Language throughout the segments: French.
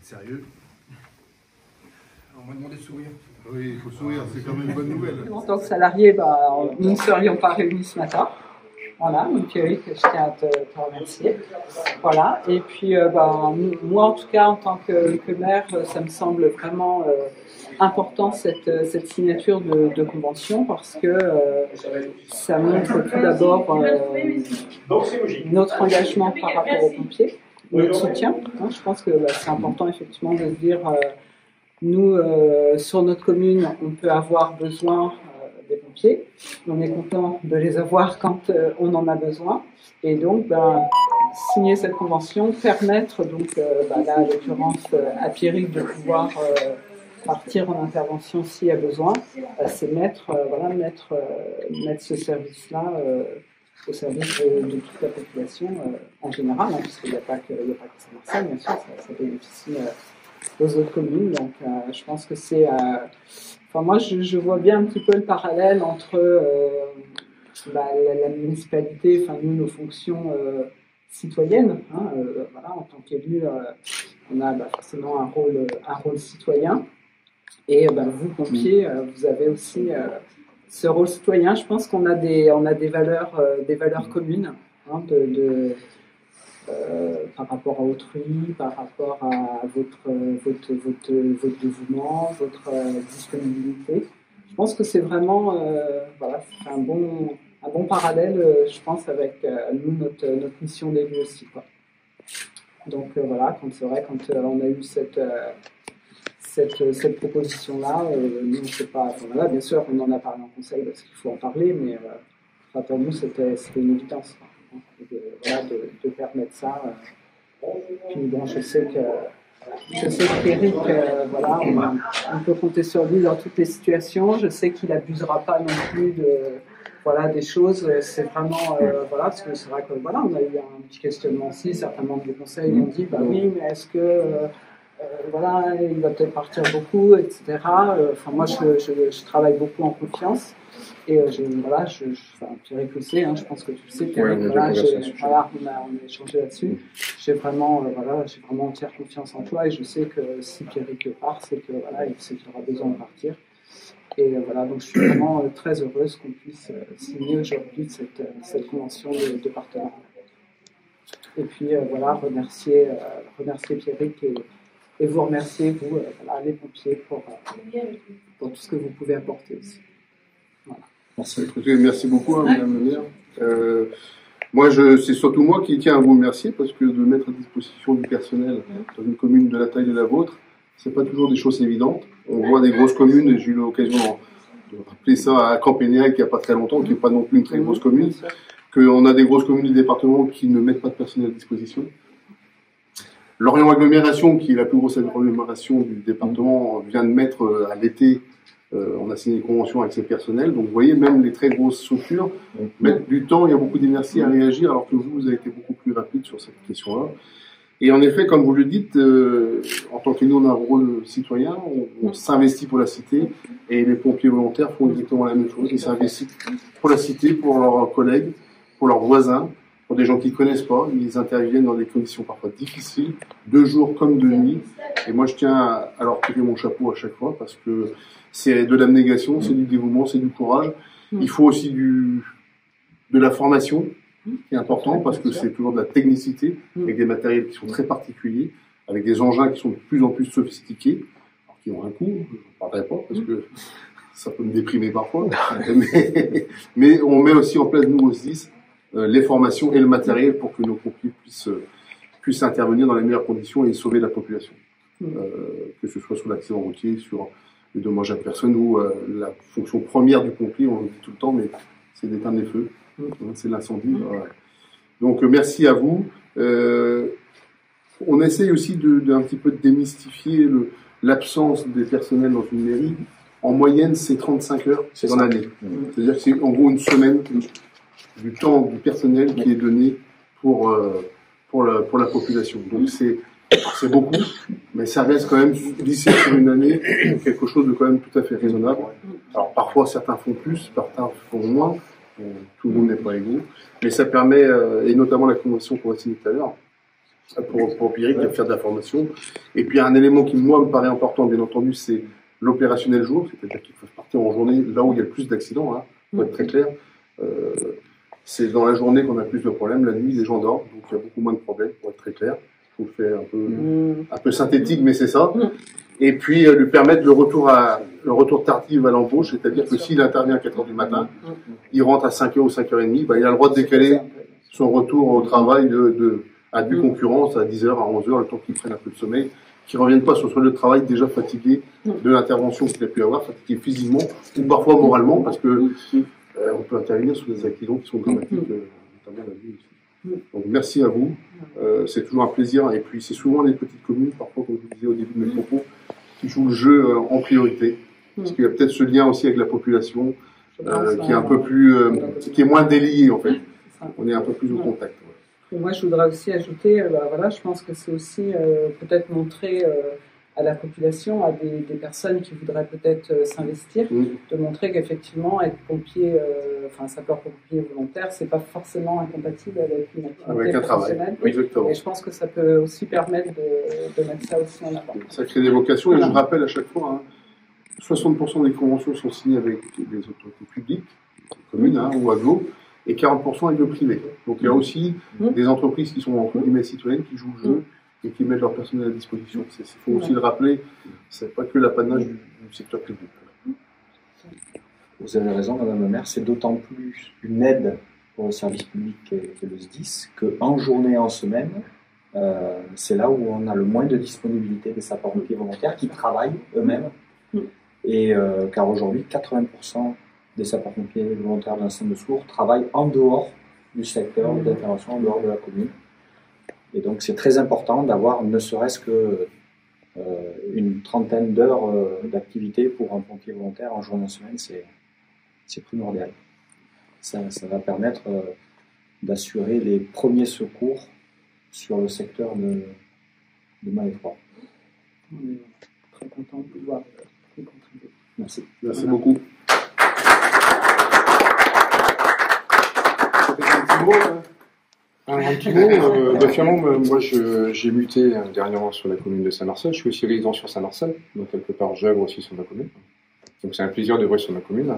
Sérieux? On m'a demandé de sourire. Oui, il faut sourire, c'est quand même une bonne nouvelle. En tant que salarié, nous ne serions pas réunis ce matin. Voilà, donc Eric, je tiens à te remercier. Voilà, et puis moi en tout cas, en tant que maire, ça me semble vraiment important cette signature de convention parce que ça montre tout d'abord notre engagement par rapport aux pompiers, notre soutien. Hein, je pense que c'est important effectivement de se dire, nous, sur notre commune, on peut avoir besoin des pompiers. On est content de les avoir quand on en a besoin. Et donc, signer cette convention, permettre, donc, là, en l'occurrence, à Pierrick de pouvoir partir en intervention s'il y a besoin, c'est mettre ce service-là au service de toute la population en général, hein, puisqu'il n'y a pas que Saint-Marcel, bien sûr, ça bénéficie aux autres communes. Donc, je pense que c'est... moi, je vois bien un petit peu le parallèle entre la municipalité, nous, nos fonctions citoyennes. Hein, en tant qu'élu, on a forcément un rôle citoyen. Et vous, pompiers, vous avez aussi ce rôle citoyen. Je pense qu'on a des valeurs communes, hein, par rapport à autrui, par rapport à votre dévouement, votre disponibilité. Je pense que c'est vraiment c'est un bon parallèle, je pense, avec nous, notre mission d'élu aussi, quoi. Donc c'est vrai, quand on a eu cette proposition-là, nous, on sait pas, bien sûr, on en a parlé en conseil parce qu'il faut en parler, mais pour nous, c'était une évidence, quoi, de permettre ça. Puis je sais qu'Éric, on peut compter sur lui dans toutes les situations. Je sais qu'il n'abusera pas non plus des choses. C'est vraiment, parce que c'est vrai que on a eu un petit questionnement aussi. Certains membres du conseil m'ont dit, oui, mais est-ce que il va peut-être partir beaucoup, etc. Moi, je travaille beaucoup en confiance. Et Pierrick le sait, hein, je pense que tu le sais, Pierrick, on a échangé là-dessus. J'ai vraiment entière confiance en toi et je sais que si Pierrick part, c'est que il sait qu'il aura besoin de partir. Et donc je suis vraiment très heureuse qu'on puisse signer aujourd'hui cette convention de partenariat. Et puis remercier Pierrick et vous remercier, vous, les pompiers, pour tout ce que vous pouvez apporter aussi. Voilà. Merci beaucoup, Madame le maire. C'est surtout moi qui tiens à vous remercier parce que de mettre à disposition du personnel dans une commune de la taille de la vôtre, c'est pas toujours des choses évidentes. On voit des grosses communes, et j'ai eu l'occasion de rappeler ça à Campénéac il n'y a pas très longtemps, qui n'est pas non plus une très grosse commune, qu'on a des grosses communes du département qui ne mettent pas de personnel à disposition. Lorient Agglomération, qui est la plus grosse agglomération du département, vient de mettre à l'été, on a signé une convention avec ses personnels. Donc vous voyez, même les très grosses structures mettent du temps, il y a beaucoup d'énergie à réagir, alors que vous avez été beaucoup plus rapide sur cette question-là. Et en effet, comme vous le dites, en tant que nous, on a un rôle citoyen, on s'investit pour la cité, et les pompiers volontaires font exactement la même chose. Ils s'investissent pour la cité, pour leurs collègues, pour leurs voisins, pour des gens qui ne connaissent pas. Ils interviennent dans des conditions parfois difficiles, de jour comme de nuit. Et moi, je tiens à leur tirer mon chapeau à chaque fois, parce que c'est de l'abnégation, c'est du dévouement, c'est du courage. Il faut aussi de la formation, qui est important, parce que c'est toujours de la technicité, avec des matériels qui sont très particuliers, avec des engins qui sont de plus en plus sophistiqués, alors qui ont un coût, je ne parlerai pas, parce que ça peut me déprimer parfois, mais on met aussi en place, nous, au SDIS, les formations et le matériel pour que nos pompiers puissent intervenir dans les meilleures conditions et sauver la population. Que ce soit sur l'accident routier, sur les dommages à personne, ou la fonction première du pompier, on le dit tout le temps, mais c'est d'éteindre les feux, c'est l'incendie. Voilà. Donc merci à vous. On essaye aussi un petit peu de démystifier l'absence des personnels dans une mairie. En moyenne, c'est 35 heures dans l'année. C'est-à-dire que c'est en gros une semaine du temps du personnel qui est donné pour la population. Donc c'est beaucoup, mais ça reste quand même, lycée sur une année, quelque chose de quand même tout à fait raisonnable. Alors parfois certains font plus, certains font moins, tout le monde n'est pas égaux, mais ça permet, et notamment la convention qu'on va signer tout à l'heure, pour Pierrick, de faire de la formation. Et puis un élément qui, moi, me paraît important, bien entendu, c'est l'opérationnel jour, c'est-à-dire qu'il faut partir en journée là où il y a le plus d'accidents, hein, pour être très clair. C'est dans la journée qu'on a plus de problèmes, la nuit, les gens dorment, donc il y a beaucoup moins de problèmes, pour être très clair. Je vous le fais un peu synthétique, mais c'est ça. Et puis lui permettre le retour tardif à l'embauche, c'est-à-dire que s'il intervient à 4 heures du matin, il rentre à 5 heures ou 5h30, bah, il a le droit de décaler son retour au travail à due concurrence à 10 heures, à 11 heures, le temps qu'il prenne un peu de sommeil, qu'il ne revienne pas sur son lieu de travail déjà fatigué de l'intervention qu'il a pu avoir, fatigué physiquement ou parfois moralement, parce que on peut intervenir sur des accidents qui sont dramatiques, notamment la nuit aussi. Donc merci à vous, c'est toujours un plaisir, et puis c'est souvent les petites communes, parfois comme je vous disais au début de mes propos, qui jouent le jeu en priorité, parce qu'il y a peut-être ce lien aussi avec la population, qui est un peu plus, qui est moins délié en fait, on est un peu plus au contact. Et moi, je voudrais aussi ajouter, voilà, je pense que c'est aussi peut-être montrer à la population, à des personnes qui voudraient peut-être s'investir, de montrer qu'effectivement, être pompier, enfin sapeur-pompier volontaire, c'est pas forcément incompatible avec une activité professionnelle. Exactement. Et je pense que ça peut aussi permettre de mettre ça aussi en avant. Ça crée des vocations, et je rappelle à chaque fois, 60% des conventions sont signées avec des autorités publiques, communes ou agglo, et 40% avec le privé. Donc il y a aussi des entreprises qui sont entre guillemets citoyennes, qui jouent le jeu et qui mettent leur personnel à disposition. Il faut aussi le rappeler, c'est pas que l'apanage du secteur public. Vous avez raison, Madame la maire, c'est d'autant plus une aide pour le service public et le SDIS qu'en journée et en semaine, c'est là où on a le moins de disponibilité des sapeurs-pompiers volontaires qui travaillent eux-mêmes. Et car aujourd'hui, 80% des sapeurs-pompiers volontaires d'un centre de secours travaillent en dehors du secteur d'intervention, en dehors de la commune. Et donc c'est très important d'avoir ne serait-ce que une trentaine d'heures d'activité pour un pompier volontaire en journée en semaine, c'est primordial. Ça va permettre d'assurer les premiers secours sur le secteur de Malétroit. On est très content de pouvoir y contribuer. Merci. Merci beaucoup. Un petit mot, finalement, moi j'ai muté dernièrement sur la commune de Saint-Marcel, je suis aussi résident sur Saint-Marcel, donc quelque part j'œuvre aussi sur ma commune, donc c'est un plaisir d'œuvrer sur ma commune.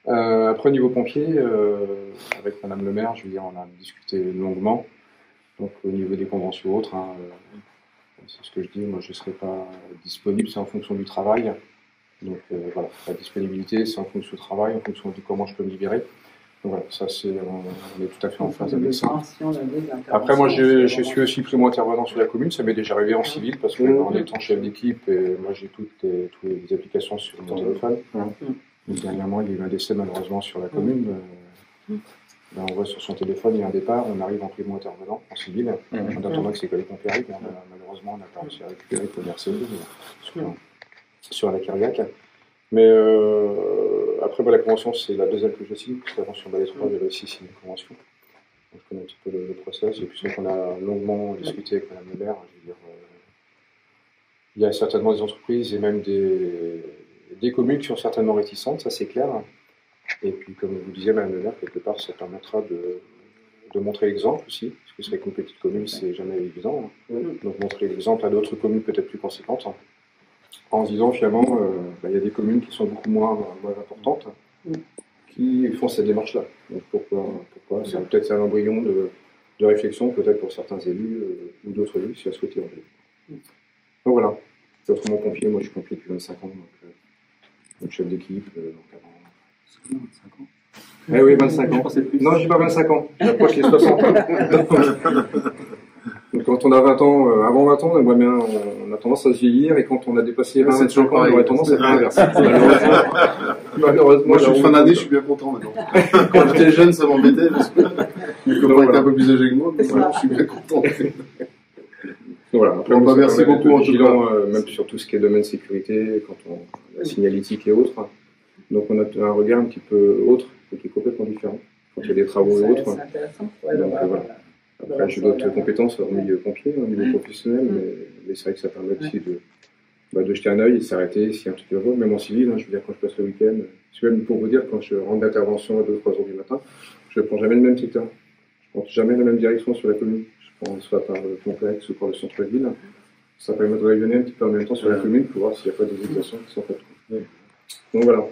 Après au niveau pompier, avec Madame le maire, je veux dire, on a discuté longuement, donc au niveau des conventions autres, c'est ce que je dis, moi je ne serai pas disponible, c'est en fonction du travail, donc voilà, la disponibilité c'est en fonction du travail, en fonction de comment je peux me libérer. Donc voilà, ça on est tout à fait en phase avec ça. Après moi je suis aussi primo-intervenant sur la commune, ça m'est déjà arrivé en civil parce que en étant chef d'équipe, moi j'ai toutes les applications sur mon téléphone. Donc, dernièrement il y a eu un décès malheureusement sur la commune. Là, on voit sur son téléphone il y a un départ, on arrive en primo-intervenant en civil, en attendant que ces collègues pompiers arrivent, malheureusement on n'a pas réussi à récupérer pour RCE sur la Carriac. Mais après, la convention, c'est la deuxième que je signe, parce qu'avant sur Malétroit, j'avais aussi signé une convention. Donc, je connais un petit peu le process. Et puis, c'est vrai qu'on a longuement discuté avec Mme le maire. Je veux dire, il y a certainement des entreprises et même des communes qui sont certainement réticentes, ça c'est clair. Et puis, comme vous disiez, Mme le maire, quelque part, ça permettra de montrer l'exemple aussi, parce que c'est vrai qu'une petite commune, c'est jamais évident. Donc, montrer l'exemple à d'autres communes peut-être plus conséquentes. En se disant finalement, il y a des communes qui sont beaucoup moins importantes qui font cette démarche-là. Donc pourquoi c'est peut-être un embryon de réflexion, peut-être pour certains élus ou d'autres élus, si à souhaiter. Donc voilà, c'est autrement pompier. Moi je suis pompier depuis 25 ans, donc chef d'équipe. Donc avant... 25 ans. Eh oui, 25 ans. Non, je dis pas 25 ans, j'approche les 60. Donc quand on a 20 ans, avant 20 ans, on a tendance à se vieillir, et quand on a dépassé 25 ans, on aurait tendance à faire l'inverse. Malheureusement, moi je suis fin d'année, je suis bien content maintenant. Quand j'étais jeune, ça m'embêtait, parce que mes copains étaient un peu plus âgés que moi, mais je suis bien content. Voilà. Après, merci beaucoup en tout cas. Même sur tout ce qui est domaine sécurité, quand la signalétique et autres. Donc on a un regard un petit peu autre, qui est complètement différent. Quand il y a des travaux et autres. C'est intéressant. Donc voilà. Après, j'ai d'autres compétences au milieu pompier, au niveau professionnel, mais c'est vrai que ça permet aussi de jeter un œil et s'arrêter s'il y a un truc urgent, même en civil. Je veux dire, quand je passe le week-end, c'est même pour vous dire, quand je rentre d'intervention à 2-3 heures du matin, je ne prends jamais le même secteur. Je ne prends jamais la même direction sur la commune. Je soit par le complexe ou par le centre-ville. Ça permet de rayonner un petit peu en même temps sur la commune pour voir s'il n'y a pas des exactions qui sont faites. Donc voilà.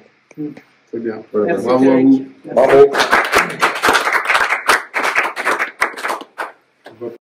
Très bien. Voilà. Merci, Bravo à Eric. vous. Merci. Bravo.